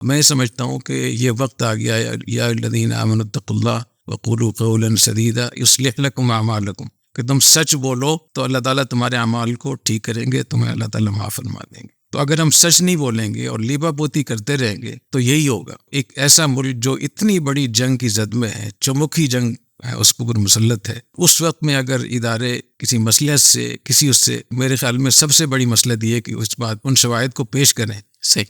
میں سمجھتا ہوں کہ یہ وقت آ گیا ہے، یا الذین آمنوا اتقوا اللہ وقولوا قولا سدیدا یصلح لکم اعمالکم، کہ تم سچ بولو تو اللہ تعالیٰ تمہارے اعمال کو ٹھیک کریں گے، تمہیں اللہ تعالیٰ معاف فرما دیں گے۔ تو اگر ہم سچ نہیں بولیں گے اور لیبا پوتی کرتے رہیں گے تو یہی ہوگا۔ ایک ایسا ملک جو اتنی بڑی جنگ کی زد میں ہے، چمکی جنگ ہے، اس کے اوپر مسلط ہے، اس وقت میں اگر ادارے کسی مصلحت سے اس سے، میرے خیال میں سب سے بڑی مصلحت یہ ہے کہ اس بات ان شواہد کو پیش کریں۔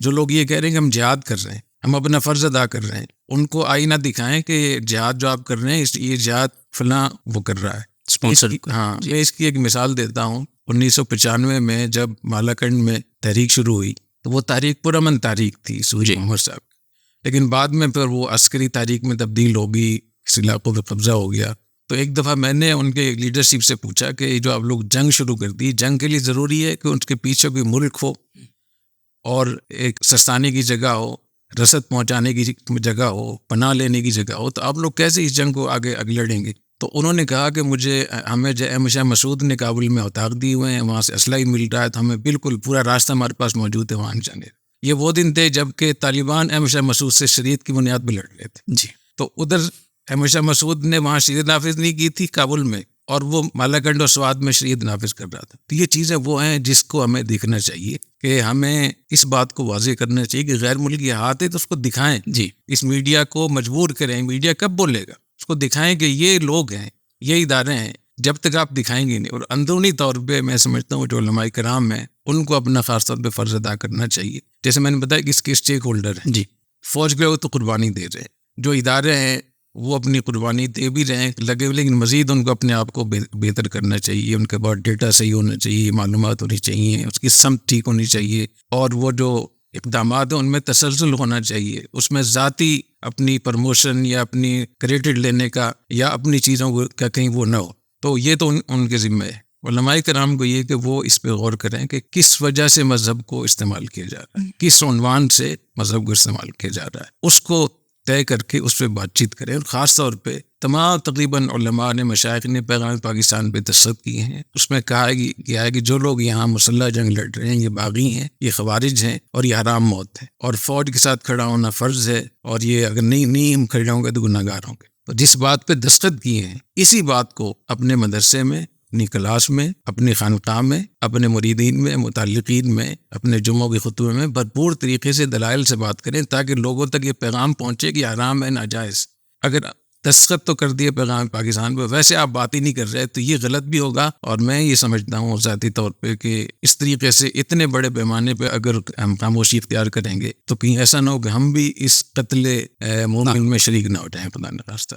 جو لوگ یہ کہہ رہے ہیں کہ ہم جہاد کر رہے ہیں، ہم اپنا فرض ادا کر رہے ہیں، ان کو آئینہ دکھائیں کہ جہاد جو آپ کر رہے ہیں یہ جہاد فلاں وہ کر رہا ہے، اسپانسر۔ ہاں، میں اس کی ایک مثال دیتا ہوں۔ 1995 میں جب مالاکنڈ میں تحریک شروع ہوئی تو وہ تحریک پرامن تحریک تھی سوری محمد صاحب، لیکن بعد میں پھر وہ عسکری تحریک میں تبدیل ہوگی، اس علاقوں پہ قبضہ ہو گیا۔ تو ایک دفعہ میں نے ان کے لیڈرشپ سے پوچھا کہ جو آپ لوگ جنگ شروع کر دی، جنگ کے لیے ضروری ہے کہ ان کے پیچھے کوئی ملک ہو اور ایک سستانے کی جگہ ہو، رسد پہنچانے کی جگہ ہو، پناہ لینے کی جگہ ہو، تو آپ لوگ کیسے اس جنگ کو آگے لڑیں گے؟ تو انہوں نے کہا کہ ہمیں شاہ مسعود نے کابل میں اوطاق دی ہوئے ہیں، وہاں سے اسلحہ ہی مل رہا ہے، تو ہمیں بالکل پورا راستہ ہمارے پاس موجود ہے، وہاں جانے۔ یہ وہ دن تھے جب کہ طالبان شاہ مسعود سے شریعت کی بنیاد پہ لڑ رہے تھے جی۔ تو ادھر شاہ مسعود نے وہاں شریعت نافذ نہیں کی تھی کابل میں، اور وہ مالاکنڈ اور سوات میں شریعت نافذ کر رہا تھا۔ تو یہ چیزیں وہ ہیں جس کو ہمیں دیکھنا چاہیے، کہ ہمیں اس بات کو واضح کرنا چاہیے کہ غیر ملکی ہاتھ ہے تو اس کو دکھائیں جی، اس میڈیا کو مجبور کریں۔ میڈیا کب بولے گا؟ اس کو دکھائیں کہ یہ لوگ ہیں، یہ ادارے ہیں۔ جب تک آپ دکھائیں گے نہیں، اور اندرونی طور پہ میں سمجھتا ہوں جو علماء کرام ہیں ان کو اپنا خاص طور پہ فرض ادا کرنا چاہیے۔ جیسے میں نے بتایا کہ اس کے اسٹیک ہولڈر ہیں جی، فوج کے وہ تو قربانی دے رہے ہیں، جو ادارے ہیں وہ اپنی قربانی دے بھی رہے ہیں لگے، لیکن مزید ان کو اپنے آپ کو بہتر کرنا چاہیے، ان کے پاس ڈیٹا صحیح ہونا چاہیے، معلومات ہونی چاہیے، اس کی سمت ٹھیک ہونی چاہیے، اور وہ جو اقدامات ہیں ان میں تسلسل ہونا چاہیے، اس میں ذاتی اپنی پروموشن یا اپنی کریڈٹ لینے کا یا اپنی چیزوں کا کہیں وہ نہ ہو۔ تو یہ تو ان کے ذمہ ہے۔ علماء کرام کو یہ کہ وہ اس پہ غور کریں کہ کس وجہ سے مذہب کو استعمال کیا جا رہا ہے، کس عنوان سے مذہب کو استعمال کیا جا رہا ہے، اس کو طے کر کے اس پہ بات چیت کریں۔ اور خاص طور پہ تمام تقریباً علماء نے، مشائخ نے پیغام پاکستان پہ دستخط کیے ہیں، اس میں کہا گیا ہے کہ جو لوگ یہاں مسلح جنگ لڑ رہے ہیں یہ باغی ہیں، یہ خوارج ہیں، اور یہ حرام موت ہے، اور فوج کے ساتھ کھڑا ہونا فرض ہے، اور یہ اگر نہیں ہم کھڑے ہوں گے تو گناہ گار ہوں گے۔ تو جس بات پہ دستخط کیے ہیں اسی بات کو اپنے مدرسے میں، اپنی کلاس میں، اپنی خانقاہ میں، اپنے مریدین میں، متعلقین میں، اپنے جمعوں کے خطبے میں بھرپور طریقے سے دلائل سے بات کریں، تاکہ لوگوں تک یہ پیغام پہنچے کہ حرام ہے، ناجائز۔ اگر دستخط تو کر دیے پیغام پاکستان پہ، ویسے آپ بات ہی نہیں کر رہے تو یہ غلط بھی ہوگا۔ اور میں یہ سمجھتا ہوں ذاتی طور پہ کہ اس طریقے سے اتنے بڑے پیمانے پہ اگر ہم خاموشی اختیار کریں گے تو کہیں ایسا نہ ہو کہ ہم بھی اس قتل مومن میں شریک نہ ہو جائیں، خدا نخواستہ۔